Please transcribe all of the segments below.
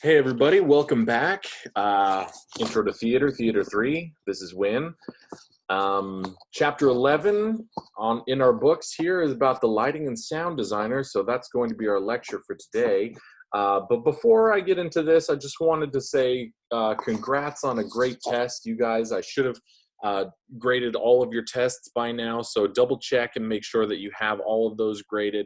Hey everybody, welcome back. Intro to Theater 3. This is Win. Chapter 11 in our books here is about the lighting and sound designer, so that's going to be our lecture for today. But before I get into this, I just wanted to say congrats on a great test, you guys. I should have graded all of your tests by now, so double check and make sure that you have all of those graded.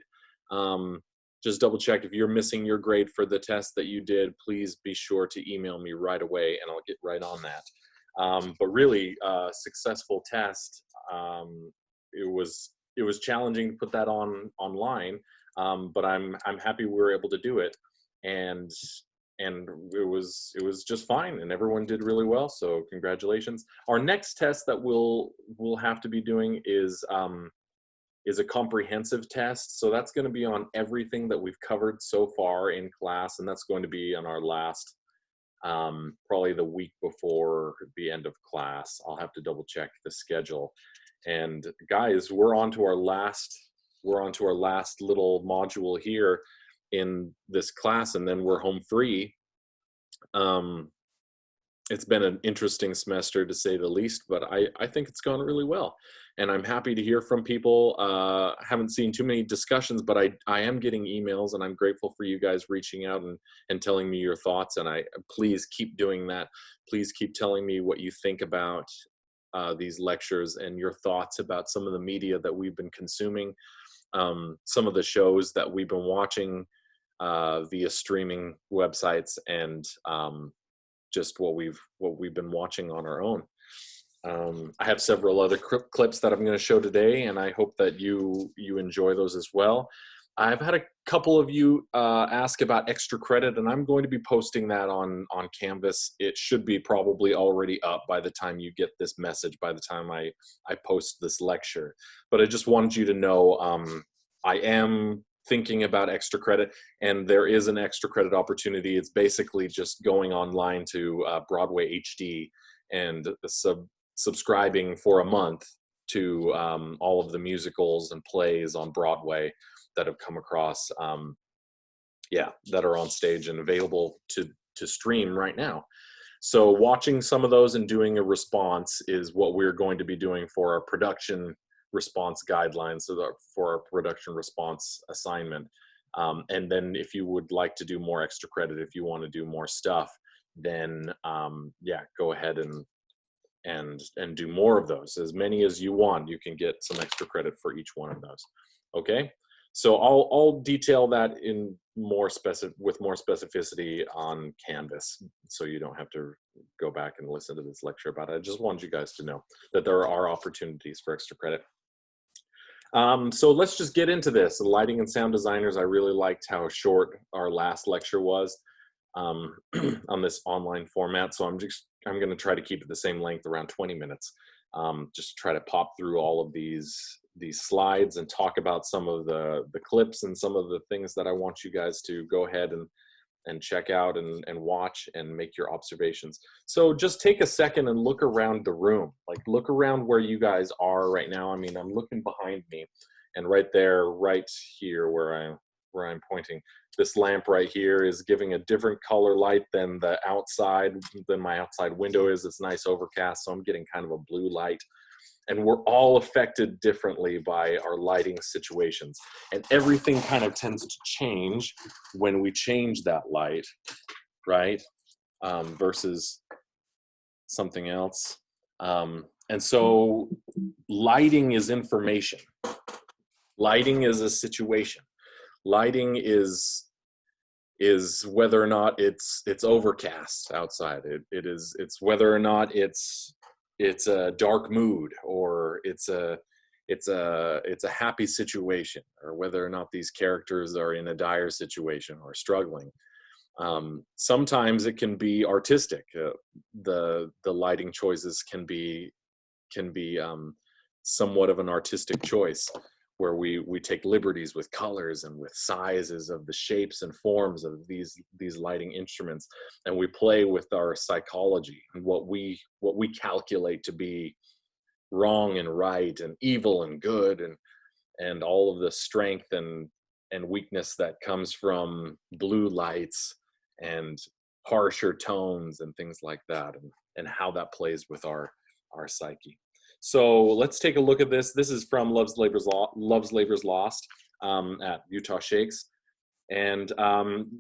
Just double check if you're missing your grade for the test that you did. Please be sure to email me right away and I'll get right on that. But really, successful test. It was challenging to put that online, but I'm happy we were able to do it, and it was just fine, and everyone did really well. So congratulations. Our next test that we'll have to be doing is a comprehensive test. So that's going to be on everything that we've covered so far in class, and that's going to be on our last, probably the week before the end of class. I'll have to double check the schedule. And guys, we're on to our last little module here in this class, and then we're home free. It's been an interesting semester to say the least, but I think it's gone really well. And I'm happy to hear from people. Haven't seen too many discussions, but I am getting emails, and I'm grateful for you guys reaching out and telling me your thoughts. And please keep doing that. Please keep telling me what you think about these lectures and your thoughts about some of the media that we've been consuming, some of the shows that we've been watching via streaming websites, and just what we've been watching on our own. I have several other clips that I'm going to show today, and I hope that you enjoy those as well. I've had a couple of you ask about extra credit, and I'm going to be posting that on Canvas. It should be probably already up by the time you get this message, by the time I post this lecture. But I just wanted you to know I am thinking about extra credit, and there is an extra credit opportunity. It's basically just going online to Broadway HD and subscribing for a month to all of the musicals and plays on Broadway that have come across, that are on stage and available to stream right now. So watching some of those and doing a response is what we're going to be doing for our production response guidelines, so for our production response assignment. And then if you would like to do more extra credit, if you want to do more stuff, then go ahead and do more of those. As many as you want, you can get some extra credit for each one of those. Okay, so I'll detail that in with more specificity on Canvas, so you don't have to go back and listen to this lecture about it. I just wanted you guys to know that there are opportunities for extra credit. So let's just get into this. The lighting and sound designers, I really liked how short our last lecture was on this online format. So I'm going to try to keep it the same length, around 20 minutes. Just try to pop through all of these slides and talk about some of the clips and some of the things that I want you guys to go ahead and check out and watch and make your observations. So just take a second and look around the room. Like, look around where you guys are right now. I mean, I'm looking behind me, and right there, right here where I'm pointing, this lamp right here is giving a different color light than my outside window is. It's nice overcast, so I'm getting kind of a blue light. And we're all affected differently by our lighting situations. And everything kind of tends to change when we change that light, right? Versus something else. And so lighting is information. Lighting is a situation. Lighting is whether or not it's overcast outside. It's whether or not it's a dark mood, or it's a happy situation, or whether or not these characters are in a dire situation or struggling. Sometimes it can be artistic. The lighting choices can be somewhat of an artistic choice, where we take liberties with colors and with sizes of the shapes and forms of these lighting instruments, and we play with our psychology and what we calculate to be wrong and right and evil and good, and all of the strength and weakness that comes from blue lights and harsher tones and things like that, and how that plays with our psyche. So let's take a look at this. This is from Love's Labor's Lost at Utah Shakes. And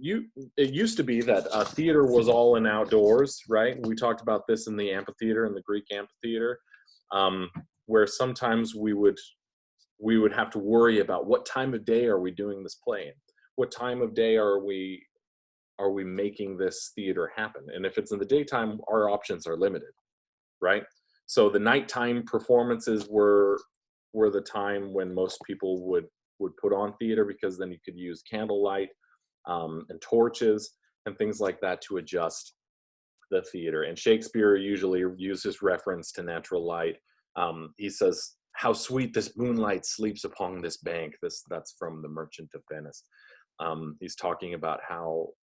it used to be that theater was all in outdoors, right? We talked about this in the amphitheater, in the Greek amphitheater, where sometimes we would have to worry about what time of day are we doing this play in? What time of day are we making this theater happen? And if it's in the daytime, our options are limited, right? So the nighttime performances were the time when most people would put on theater, because then you could use candlelight and torches and things like that to adjust the theater. And Shakespeare usually uses reference to natural light. He says, "How sweet this moonlight sleeps upon this bank." That's from The Merchant of Venice. He's talking about how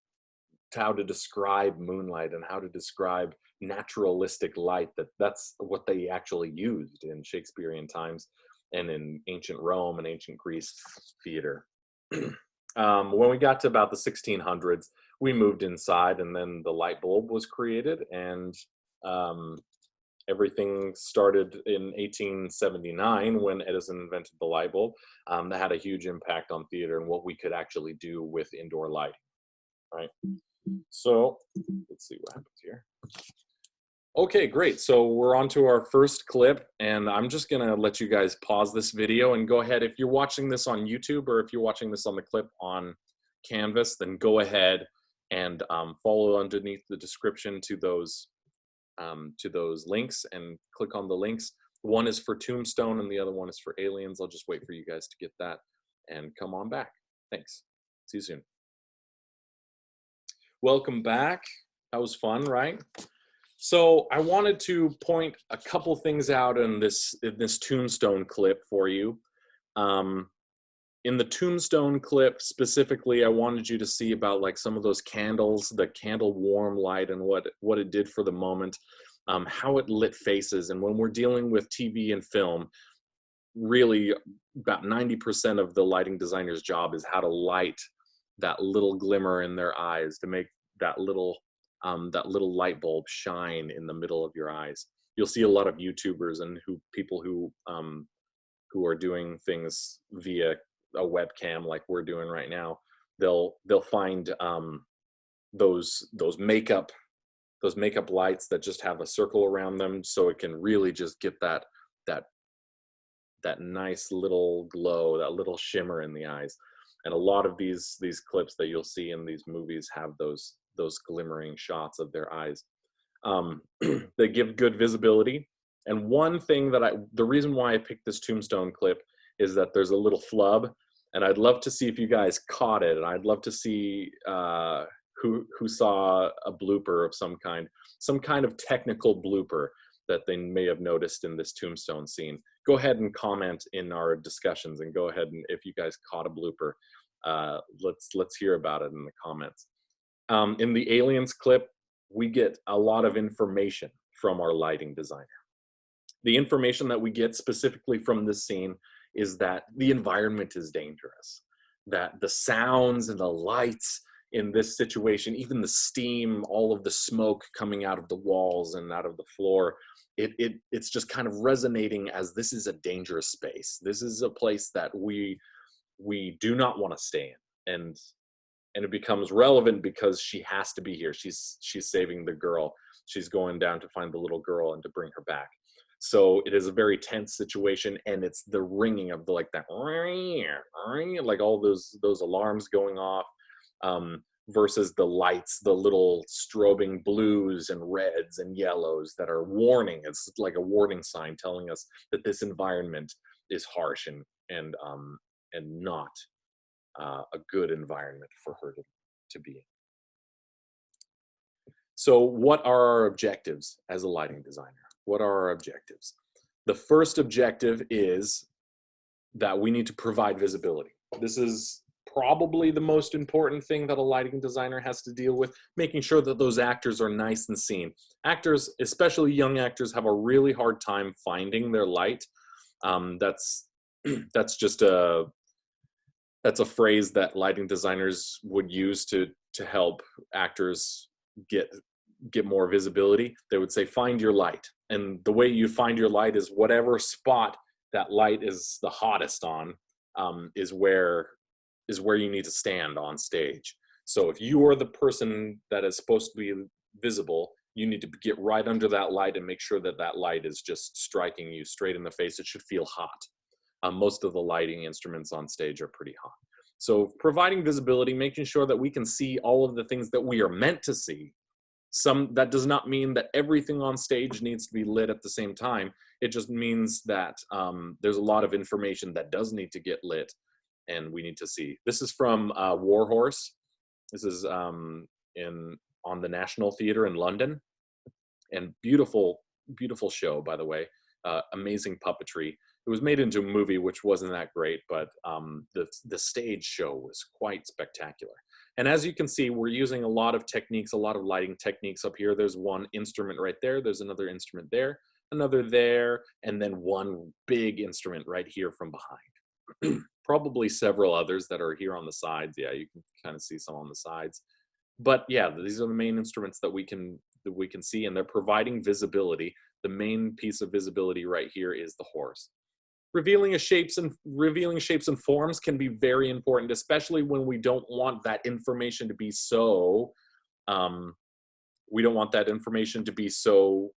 to describe moonlight and how to describe naturalistic light. That's what they actually used in Shakespearean times and in ancient Rome and ancient Greece theater. When we got to about the 1600s, we moved inside, and then the light bulb was created, and everything started in 1879 when Edison invented the light bulb. That had a huge impact on theater and what we could actually do with indoor lighting, right? So let's see what happens here. Okay, great. So we're on to our first clip, and I'm just gonna let you guys pause this video and go ahead. If you're watching this on YouTube, or if you're watching this on the clip on Canvas, then go ahead and follow underneath the description to those links, and click on the links. One is for Tombstone and the other one is for Aliens. I'll just wait for you guys to get that and come on back. Thanks. See you soon. Welcome back. That was fun, right? So I wanted to point a couple things out in this Tombstone clip for you. In the Tombstone clip specifically, I wanted you to see about like some of those candles, the candle warm light, and what it did for the moment, how it lit faces. And when we're dealing with TV and film, really about 90% of the lighting designer's job is how to light that little glimmer in their eyes, to make that little light bulb shine in the middle of your eyes. You'll see a lot of YouTubers and people who are doing things via a webcam like we're doing right now. They'll find those makeup lights that just have a circle around them, so it can really just get that nice little glow, that little shimmer in the eyes. And a lot of these clips that you'll see in these movies have those glimmering shots of their eyes. They give good visibility. And one thing the reason why I picked this Tombstone clip is that there's a little flub, and I'd love to see if you guys caught it, and I'd love to see who saw a blooper of some kind of technical blooper that they may have noticed in this Tombstone scene. Go ahead and comment in our discussions, and go ahead, and if you guys caught a blooper, let's hear about it in the comments. In the Aliens clip, we get a lot of information from our lighting designer. The information that we get specifically from this scene is that the environment is dangerous, that the sounds and the lights in this situation, even the steam, all of the smoke coming out of the walls and out of the floor, it's just kind of resonating as this is a dangerous space. This is a place that we do not want to stay in. And it becomes relevant because she has to be here. She's saving the girl. She's going down to find the little girl and to bring her back. So it is a very tense situation, and it's the ringing of like all those alarms going off, versus the lights, the little strobing blues and reds and yellows that are warning. It's like a warning sign telling us that this environment is harsh and not a good environment for her to be in. So what are our objectives as a lighting designer? What are our objectives? The first objective is that we need to provide visibility. This is probably the most important thing that a lighting designer has to deal with, making sure that those actors are nice and seen. Actors, especially young actors, have a really hard time finding their light. That's a phrase that lighting designers would use to help actors get get more visibility, they would say find your light. And the way you find your light is whatever spot that light is the hottest on, is where you need to stand on stage. So if you are the person that is supposed to be visible, you need to get right under that light and make sure that that light is just striking you straight in the face. It should feel hot. Most of the lighting instruments on stage are pretty hot. So providing visibility, making sure that we can see all of the things that we are meant to see. That does not mean that everything on stage needs to be lit at the same time. It just means that there's a lot of information that does need to get lit, and we need to see. This is from Warhorse. This is on the National Theatre in London, and beautiful, beautiful show, by the way. Amazing puppetry. It was made into a movie, which wasn't that great, but the stage show was quite spectacular. And as you can see, we're using a lot of techniques, a lot of lighting techniques up here. There's one instrument right there. There's another instrument there, another there, and then one big instrument right here from behind. Probably several others that are here on the sides. Yeah, you can kind of see some on the sides. But yeah, these are the main instruments that we can see, and they're providing visibility. The main piece of visibility right here is the horse. Revealing shapes and forms can be very important, especially when we don't want that information to be so we don't want that information to be so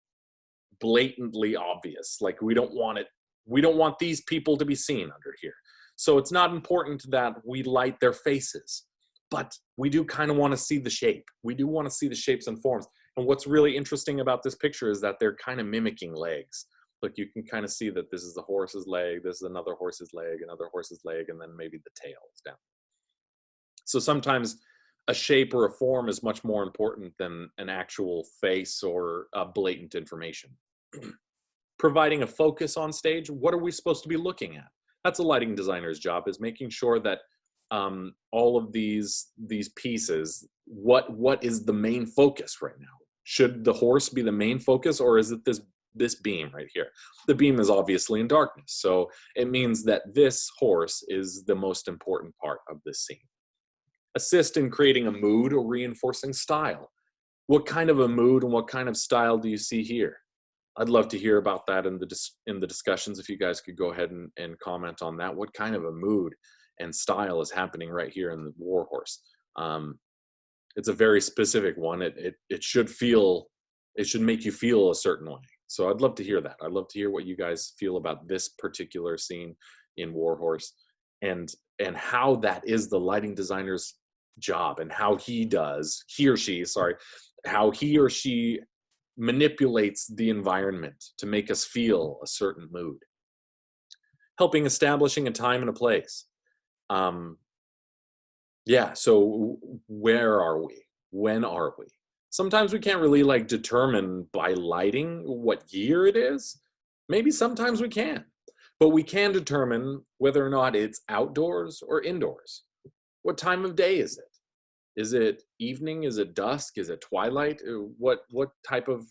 blatantly obvious. Like we don't want these people to be seen under here. So it's not important that we light their faces, but we do kind of want to see the shape. We do want to see the shapes and forms. And what's really interesting about this picture is that they're kind of mimicking legs. Look, you can kind of see that this is the horse's leg, this is another horse's leg, another horse's leg, and then maybe the tail is down. So sometimes a shape or a form is much more important than an actual face or blatant information. Providing a focus on stage, what are we supposed to be looking at? That's a lighting designer's job, is making sure that all of these pieces, what is the main focus right now? Should the horse be the main focus, or is it this beam right here? The beam is obviously in darkness, so it means that this horse is the most important part of this scene. Assist in creating a mood or reinforcing style. What kind of a mood and what kind of style do you see here? I'd love to hear about that in the discussions. If you guys could go ahead and comment on that. What kind of a mood and style is happening right here in the Warhorse? It's a very specific one. It should make you feel a certain way. So I'd love to hear that. I'd love to hear what you guys feel about this particular scene in Warhorse, and how that is the lighting designer's job, and how he or she manipulates the environment to make us feel a certain mood. Helping establishing a time and a place. Yeah, so where are we? When are we? Sometimes we can't really determine by lighting what year it is. Maybe sometimes we can, but we can determine whether or not it's outdoors or indoors. What time of day is it? Is it evening? Is it dusk? Is it twilight? What type of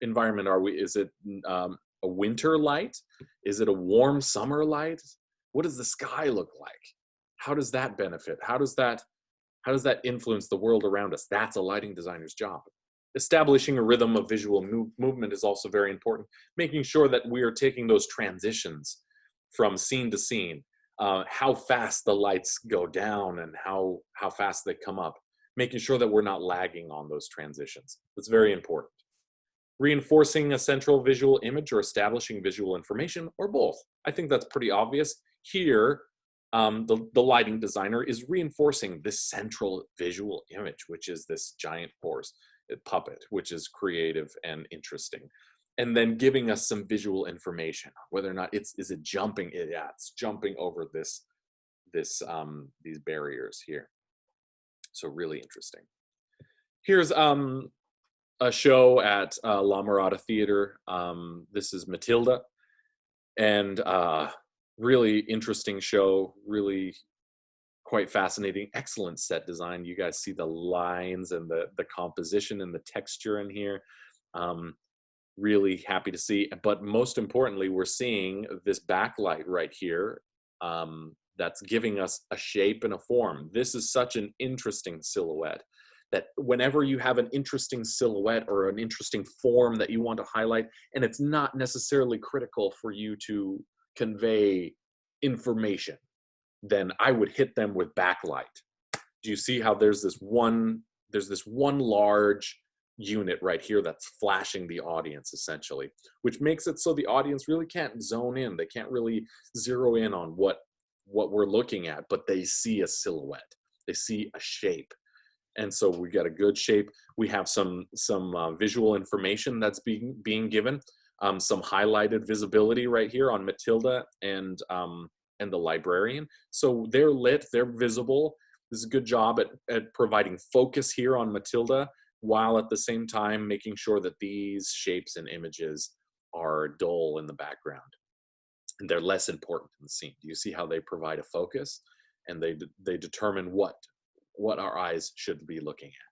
environment are we? Is it a winter light? Is it a warm summer light? What does the sky look like? How does that benefit? How does that influence the world around us? That's a lighting designer's job. Establishing a rhythm of visual movement is also very important. Making sure that we are taking those transitions from scene to scene, how fast the lights go down and how fast they come up. Making sure that we're not lagging on those transitions. That's very important. Reinforcing a central visual image or establishing visual information, or both. I think that's pretty obvious. Here, the lighting designer is reinforcing this central visual image, which is this giant horse puppet, which is creative and interesting, and then giving us some visual information, whether or not is it jumping. Yeah, it's jumping over these barriers here. So really interesting. Here's a show at La Mirada Theater. This is Matilda, and really interesting show, really quite fascinating. Excellent set design. You guys see the lines and the composition and the texture in here. Really happy to see. But most importantly, we're seeing this backlight right here that's giving us a shape and a form. This is such an interesting silhouette. that whenever you have an interesting silhouette or an interesting form that you want to highlight, and it's not necessarily critical for you to convey information, then I would hit them with backlight. Do you see how there's this one large unit right here that's flashing the audience essentially, which makes it so the audience really can't zone in. They can't really zero in on what we're looking at, but they see a silhouette. They see a shape. And so we got a good shape. We have some visual information that's being given, some highlighted visibility right here on Matilda and the librarian. So they're lit, they're visible. This is a good job at providing focus here on Matilda, while at the same time making sure that these shapes and images are dull in the background and they're less important in the scene. Do you see how they provide a focus, and they determine what our eyes should be looking at?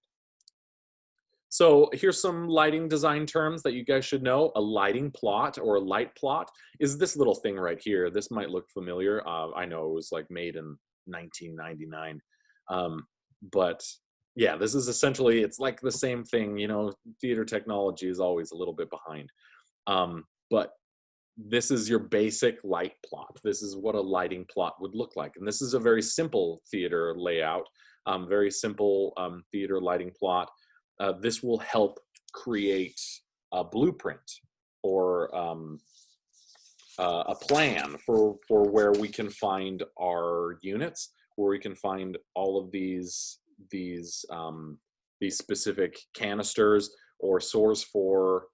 So here's some lighting design terms that you guys should know. A lighting plot or a light plot is this little thing right here. This might look familiar. I know it was like made in 1999. But yeah, this is essentially, it's like the same thing, theater technology is always a little bit behind. But this is your basic light plot. This is what a lighting plot would look like. And this is a very simple theater layout, very simple theater lighting plot. This will help create a blueprint or a plan for where we can find our units, where we can find all of these specific canisters or source for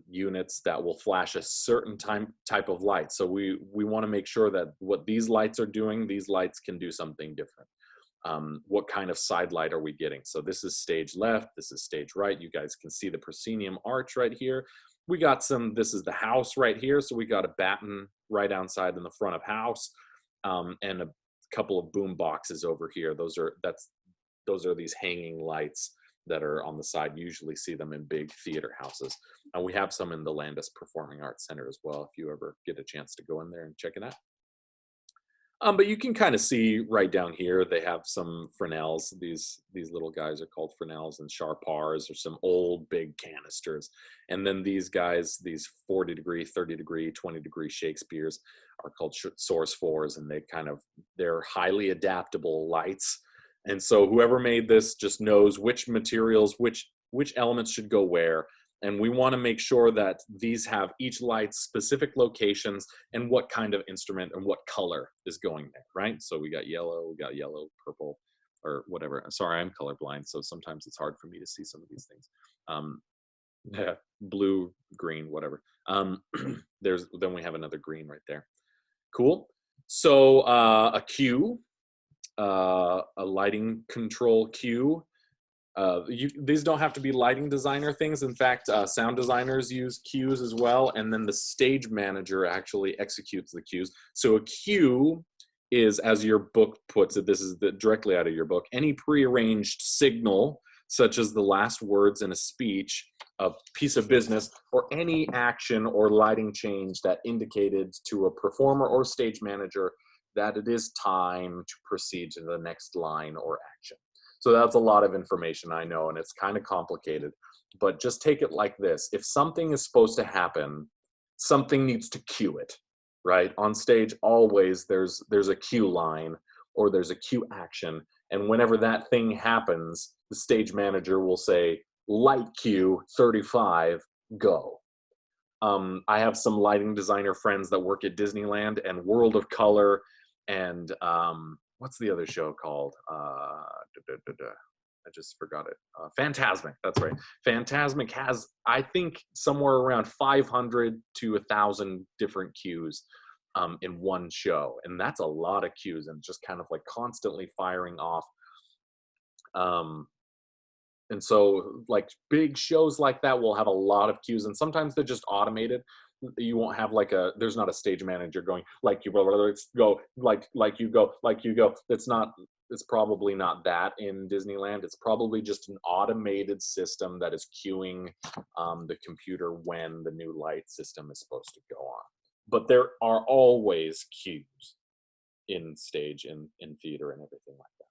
units that will flash a certain type of light. So we want to make sure that what these lights are doing, these lights can do something different. What kind of side light are we getting? So this is stage left, this is stage right. You guys can see the proscenium arch right here. We got this is the house right here. So we got a batten right outside in the front of house, and a couple of boom boxes over here. Those are these hanging lights that are on the side. You usually see them in big theater houses. And we have some in the Landis Performing Arts Center as well, if you ever get a chance to go in there and check it out. But you can kind of see right down here, they have some Fresnels. These little guys are called Fresnels and Sharpars, or some old big canisters. And then these guys, these 40 degree, 30 degree, 20 degree Shakespeares are called source fours, and they're highly adaptable lights. And so whoever made this just knows which materials, which elements should go where. And we want to make sure that these have each light's specific locations and what kind of instrument and what color is going there, right? So we got yellow, purple, or whatever. Sorry, I'm colorblind, so sometimes it's hard for me to see some of these things. Yeah, blue, green, whatever. Then we have another green right there. Cool. So a cue, a lighting control cue. These don't have to be lighting designer things. In fact, sound designers use cues as well, and then the stage manager actually executes the cues. So a cue is, as your book puts it, this is directly out of your book, any prearranged signal, such as the last words in a speech, a piece of business, or any action or lighting change that indicated to a performer or stage manager that it is time to proceed to the next line or action. So that's a lot of information, I know, and it's kind of complicated, but just take it like this. If something is supposed to happen, something needs to cue it, right? On stage, always there's a cue line or there's a cue action. And whenever that thing happens, the stage manager will say, light cue 35, go. I have some lighting designer friends that work at Disneyland and World of Color and what's the other show called? I just forgot it. Fantasmic, that's right. Fantasmic has, I think, somewhere around 500 to 1,000 different cues in one show. And that's a lot of cues and just kind of like constantly firing off. And so like big shows like that will have a lot of cues, and sometimes they're just automated. You won't have there's not a stage manager going like you go, like you go, like you go. It's probably not that in Disneyland. It's probably just an automated system that is cueing the computer when the new light system is supposed to go on. But there are always cues in stage, in theater and everything like that.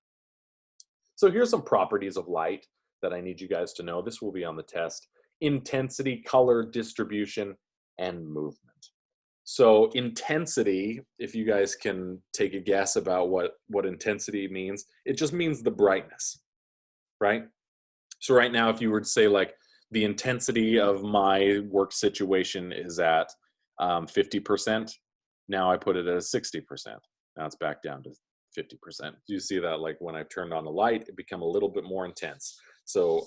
So here's some properties of light that I need you guys to know. This will be on the test: intensity, color, distribution, and movement. So intensity, if you guys can take a guess about what intensity means, it just means the brightness, right? So right now, if you were to say like the intensity of my work situation is at 50%, now I put it at 60%. Now it's back down to 50%. Do you see that? Like when I've turned on the light, it become a little bit more intense. So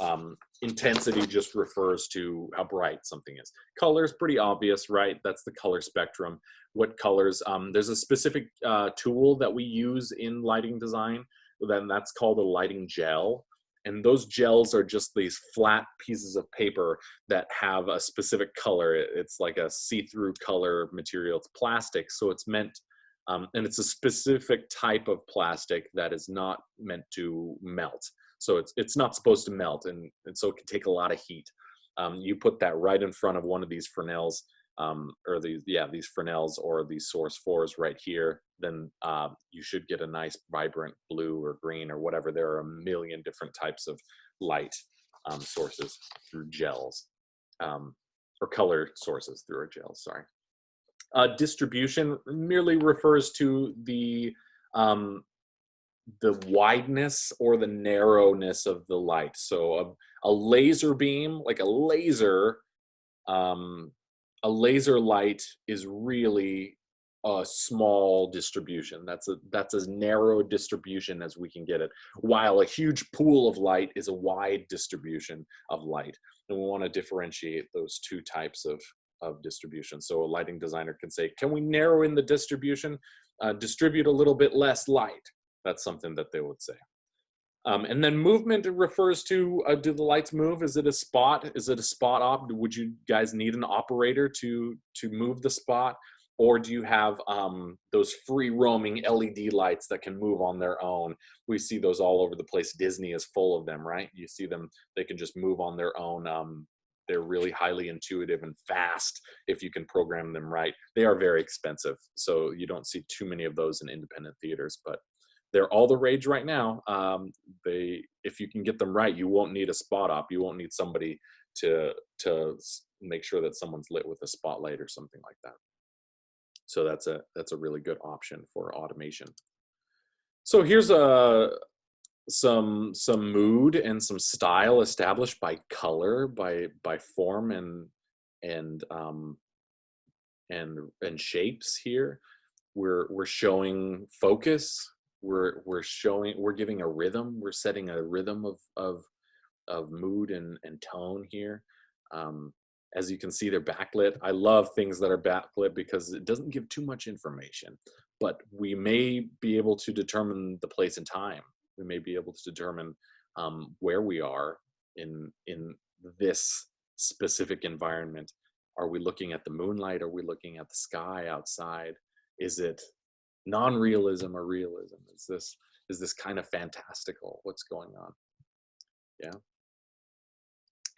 intensity just refers to how bright something is. Color is pretty obvious, right? That's the color spectrum. What colors? There's a specific tool that we use in lighting design. Then that's called a lighting gel. And those gels are just these flat pieces of paper that have a specific color. It's like a see-through color material. It's plastic, so it's meant, and it's a specific type of plastic that is not meant to melt. So it's not supposed to melt, and so it can take a lot of heat. You put that right in front of one of these Fresnels, or these Fresnels or these Source 4s right here, then you should get a nice vibrant blue or green or whatever. There are a million different types of light sources through gels, or color sources through our gels, sorry. Distribution merely refers to the wideness or the narrowness of the light. So a laser beam, like um, a laser light is really a small distribution. That's as narrow distribution as we can get it. While a huge pool of light is a wide distribution of light. And we want to differentiate those two types of distribution. So a lighting designer can say, can we narrow in the distribution? Distribute a little bit less light. That's something that they would say. And then movement refers to, do the lights move? Is it a spot? Is it a spot op? Would you guys need an operator to move the spot? Or do you have those free roaming LED lights that can move on their own? We see those all over the place. Disney is full of them, right? You see them, they can just move on their own. They're really highly intuitive and fast if you can program them right. They are very expensive, so you don't see too many of those in independent theaters, but they're all the rage right now. If you can get them right, you won't need a spot op. You won't need somebody to make sure that someone's lit with a spotlight or something like that. So that's a really good option for automation. So here's some mood and some style established by color, by form and shapes here. We're showing focus. We're giving a rhythm. We're setting a rhythm of mood and tone here. As you can see, they're backlit. I love things that are backlit because it doesn't give too much information, but we may be able to determine the place and time. We may be able to determine where we are in this specific environment. Are we looking at the moonlight? Are we looking at the sky outside? Is it non-realism or realism? Is this kind of fantastical? What's going on? Yeah.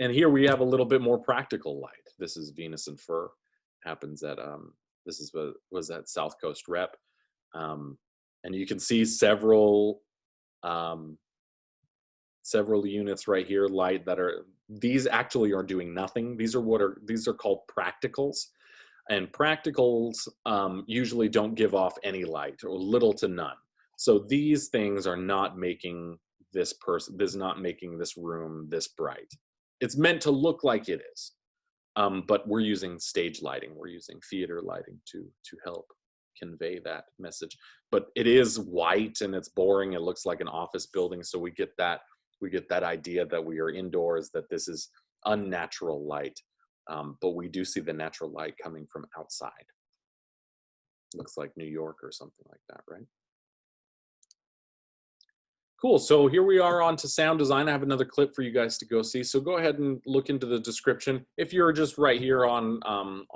And here we have a little bit more practical light. This is Venus and Fur. Happens at this is what was at South Coast Rep, and you can see several units right here, light that are, these actually are doing nothing. These are called practicals, and practicals usually don't give off any light or little to none. So these things are not making this not making this room this bright. It's meant to look like it is, but we're using stage lighting. We're using theater lighting to help convey that message. But it is white and it's boring. It looks like an office building. So we get that idea that we are indoors, that this is unnatural light. But we do see the natural light coming from outside. Looks like New York or something like that, right? Cool, so here we are on to sound design. I have another clip for you guys to go see. So go ahead and look into the description. If you're just right here on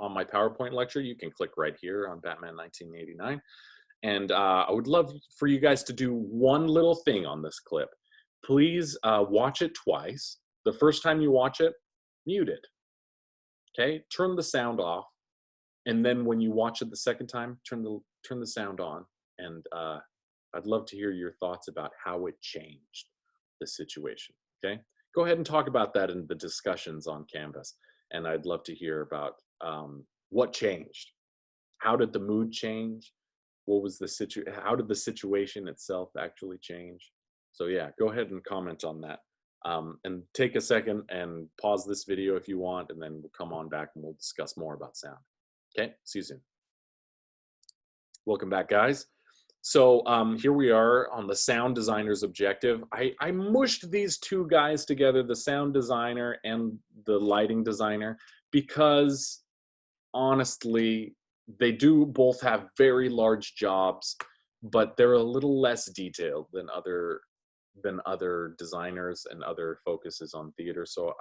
my PowerPoint lecture, you can click right here on Batman 1989. And I would love for you guys to do one little thing on this clip. Please watch it twice. The first time you watch it, mute it. Okay, turn the sound off. And then when you watch it the second time, turn the sound on. And I'd love to hear your thoughts about how it changed. the situation. Okay, go ahead and talk about that in the discussions on Canvas, and I'd love to hear about what changed. How did the mood change? What was the how did the situation itself actually change? So yeah, go ahead and comment on that. And take a second and pause this video if you want, and then we'll come on back and we'll discuss more about sound. Okay, see you soon. Welcome back, guys. So here we are on the sound designer's objective. I mushed these two guys together, the sound designer and the lighting designer, because honestly, they do both have very large jobs, but they're a little less detailed than other designers and other focuses on theater. So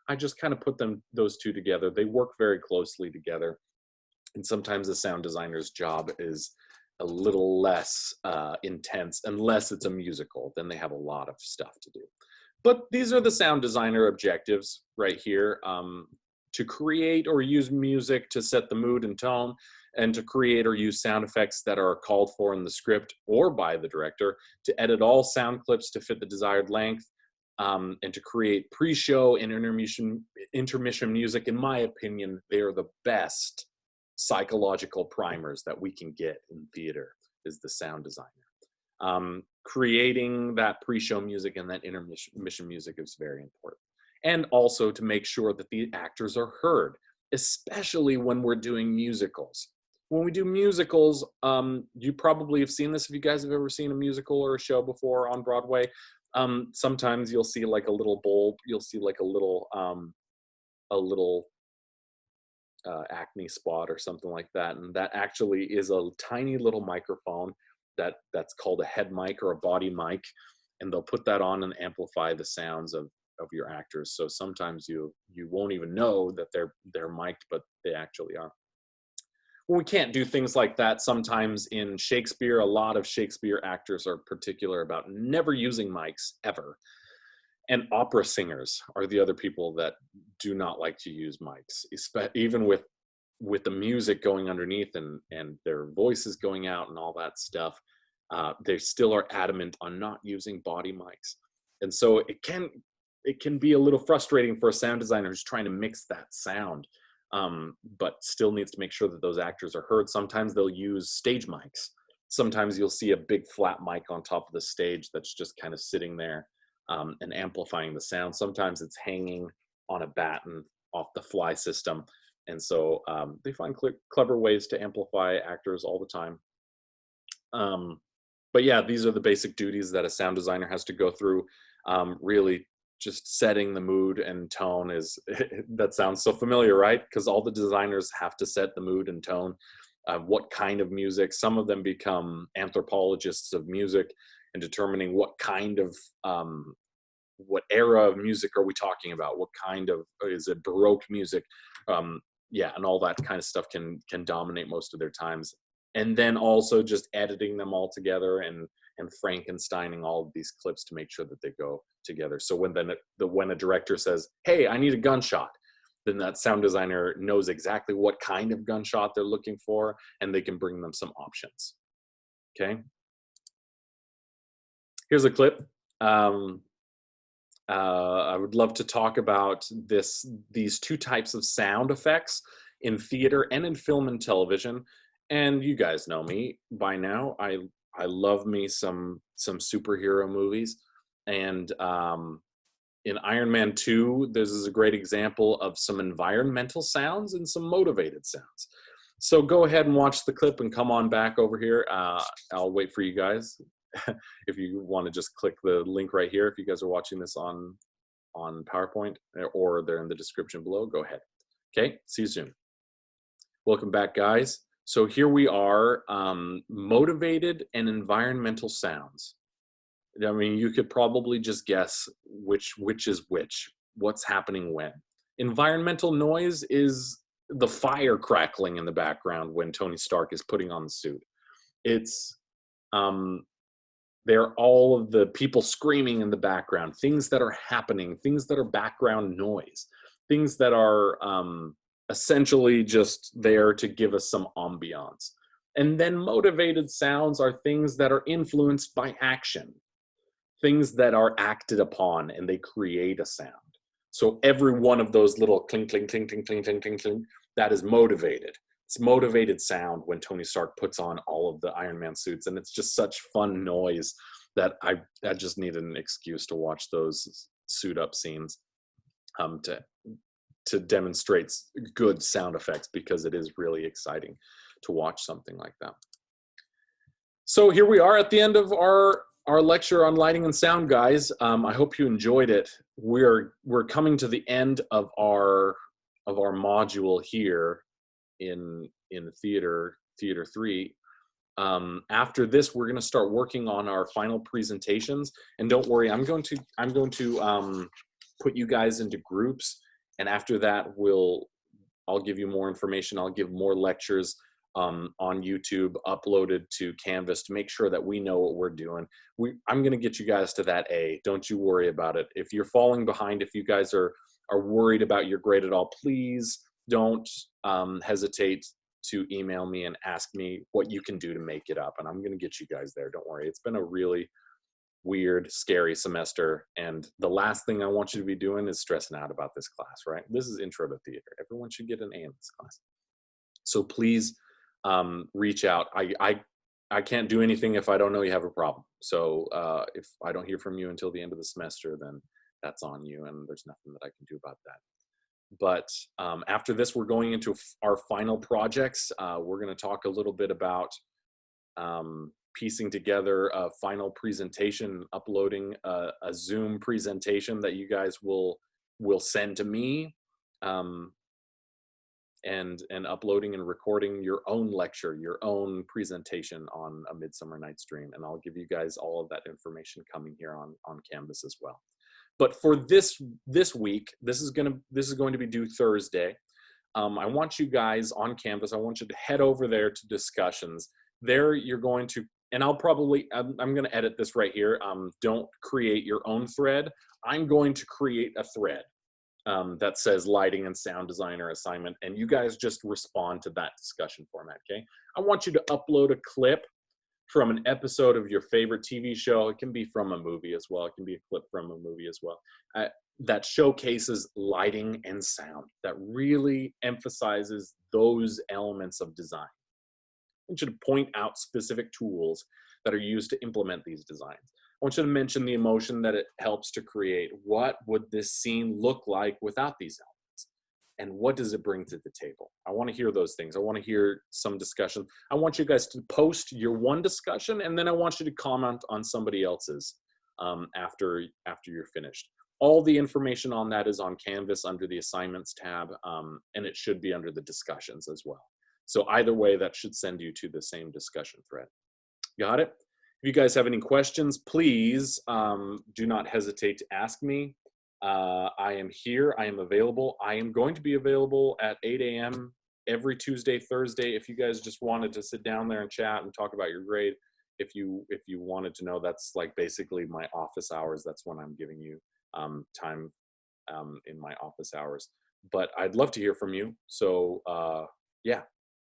I just kind of put those two together. They work very closely together, and sometimes the sound designer's job is a little less intense unless it's a musical. Then they have a lot of stuff to do. But these are the sound designer objectives right here. To create or use music to set the mood and tone, and to create or use sound effects that are called for in the script or by the director, to edit all sound clips to fit the desired length, and to create pre-show and intermission music. In my opinion, they are the best psychological primers that we can get in theater, is the sound designer. Creating that pre-show music and that intermission music is very important. And also to make sure that the actors are heard, especially when we're doing musicals. When we do musicals, you probably have seen this if you guys have ever seen a musical or a show before on Broadway. Sometimes you'll see like a little bulb, you'll see like a little acne spot or something like that, and that actually is a tiny little microphone that's called a head mic or a body mic, and they'll put that on and amplify the sounds of your actors. So sometimes you won't even know that they're mic'd, but they actually are. Well, we can't do things like that sometimes in Shakespeare. A lot of Shakespeare actors are particular about never using mics ever. And opera singers are the other people that do not like to use mics, even with the music going underneath and their voices going out and all that stuff. They still are adamant on not using body mics. And so it can be a little frustrating for a sound designer who's trying to mix that sound, but still needs to make sure that those actors are heard. Sometimes they'll use stage mics. Sometimes you'll see a big flat mic on top of the stage that's just kind of sitting there and amplifying the sound. Sometimes it's hanging on a batten off the fly system. And so they find clever ways to amplify actors all the time. But yeah, these are the basic duties that a sound designer has to go through. Really just setting the mood and tone is, that sounds so familiar, right? Because all the designers have to set the mood and tone. What kind of music? Some of them become anthropologists of music and determining what kind of, what era of music are we talking about? What kind of, is it Baroque music? Yeah, and all that kind of stuff can dominate most of their times. And then also just editing them all together and Frankensteining all of these clips to make sure that they go together. So when a director says, "Hey, I need a gunshot," then that sound designer knows exactly what kind of gunshot they're looking for, and they can bring them some options. Okay. Here's a clip. I would love to talk about these two types of sound effects in theater and in film and television. And you guys know me by now. I love me some superhero movies. And in Iron Man 2, this is a great example of some environmental sounds and some motivated sounds. So go ahead and watch the clip and come on back over here. I'll wait for you guys. If you want to just click the link right here, if you guys are watching this on PowerPoint, or they're in the description below, go ahead. Okay, see you soon. Welcome back, guys. So here we are, motivated and environmental sounds. I mean, you could probably just guess which is which, what's happening when. Environmental noise is the fire crackling in the background when Tony Stark is putting on the suit. It's they're all of the people screaming in the background, things that are happening, things that are background noise, things that are essentially just there to give us some ambiance. And then motivated sounds are things that are influenced by action. things that are acted upon and they create a sound. So every one of those little clink, clink, clink, clink, clink, clink, clink, clink, that is motivated. It's motivated sound when Tony Stark puts on all of the Iron Man suits, and it's just such fun noise that I just needed an excuse to watch those suit up scenes, to demonstrate good sound effects, because it is really exciting to watch something like that. So here we are at the end of our lecture on lighting and sound, guys. I hope you enjoyed it. We're coming to the end of our module here in theater 3. After this, we're going to start working on our final presentations. And don't worry, I'm going to put you guys into groups. And after that, I'll give you more information. I'll give more lectures on YouTube uploaded to Canvas to make sure that we know what we're doing. I'm going to get you guys to that A. Don't you worry about it. If you're falling behind, if you guys are worried about your grade at all, please don't hesitate to email me and ask me what you can do to make it up. And I'm going to get you guys there. Don't worry. It's been a really weird, scary semester. And the last thing I want you to be doing is stressing out about this class, right? This is intro to theater. Everyone should get an A in this class. So please reach out. I can't do anything if I don't know you have a problem. So if I don't hear from you until the end of the semester, then that's on you, and there's nothing that I can do about that. But after this, we're going into our final projects. We're going to talk a little bit about piecing together a final presentation, uploading a Zoom presentation that you guys will send to me, and uploading and recording your own lecture, your own presentation on A Midsummer Night's Dream. And I'll give you guys all of that information coming here on Canvas as well. But for this week, this is going to be due Thursday. I want you guys on Canvas, I want you to head over there to discussions. There you're going to, and I'm going to edit this right here. Don't create your own thread. I'm going to create a thread that says lighting and sound designer assignment, and you guys just respond to that discussion format, okay? I want you to upload a clip from an episode of your favorite TV show. It can be from a movie as well. It can be a clip from a movie as well. That showcases lighting and sound, that really emphasizes those elements of design. I want you to point out specific tools that are used to implement these designs. I want you to mention the emotion that it helps to create. What would this scene look like without these elements? And what does it bring to the table? I want to hear those things. I want to hear some discussion. I want you guys to post your one discussion, and then I want you to comment on somebody else's after you're finished. All the information on that is on Canvas under the assignments tab, and it should be under the discussions as well. So either way, that should send you to the same discussion thread. Got it? If you guys have any questions, please do not hesitate to ask me. I am here. I am available. I am going to be available at 8 a.m. every Tuesday, Thursday. If you guys just wanted to sit down there and chat and talk about your grade, if you wanted to know, that's like basically my office hours. That's when I'm giving you time in my office hours. But I'd love to hear from you. So yeah,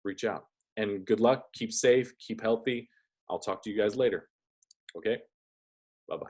reach out. And good luck. Keep safe. Keep healthy. I'll talk to you guys later. Okay? Bye-bye.